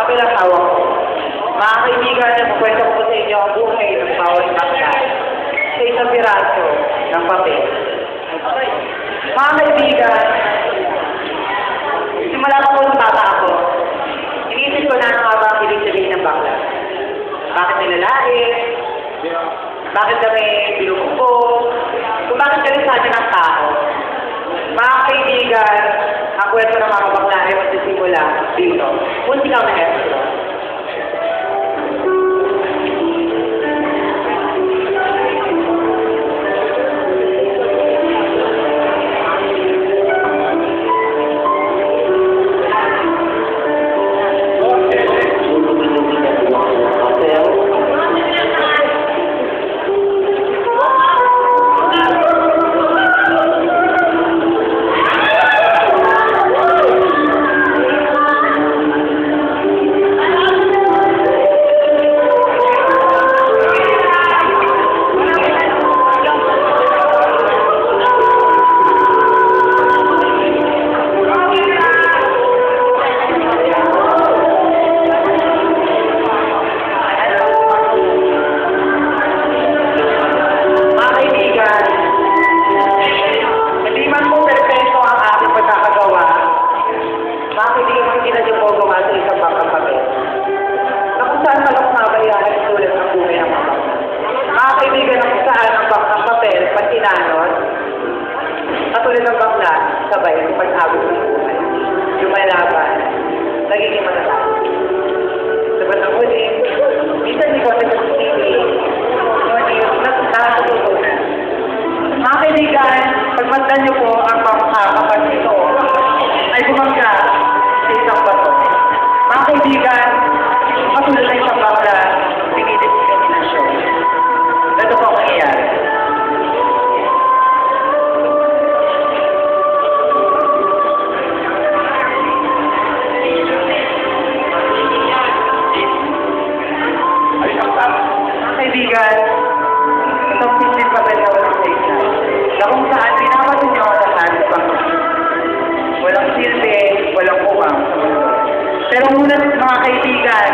papel ang hawak ko. Mga kaibigan, nagkwento ko sa inyo ang buhay ng bawat bakla sa isang piraso ng papel. Mga kaibigan, simula ko ng bata ako, iniisip ko na ano nga ba ang ibig sabihin ng bakla. Bakit nilalait? Bakit kami binubuko? Kung bakit kami sa atin ang tao? Mga kaibigan, ang kwento ng mga bakla ay magsisimula dito. Muntikang maestro. Katulad ng bakla, sabay ang pag-abot ng buhay. Lumalaban, nagiging matatalo. Sabat ang huli, minsan di ko sa TV, ngunit nakatutunan. Mga kaibigan, pagmasdan niyo po ang kapag ito ay bumangga sa isang bato. Mga kaibigan, katulad ng isang bakla, pinilit sa imaginasyon. Ito po ang nangyayari. Kaibigan, itong simpleng papel na walang sa na kung saan pinapasin nyo ang lahat pang walang silbi, walang umang sa mundo. Pero muna mga kaibigan,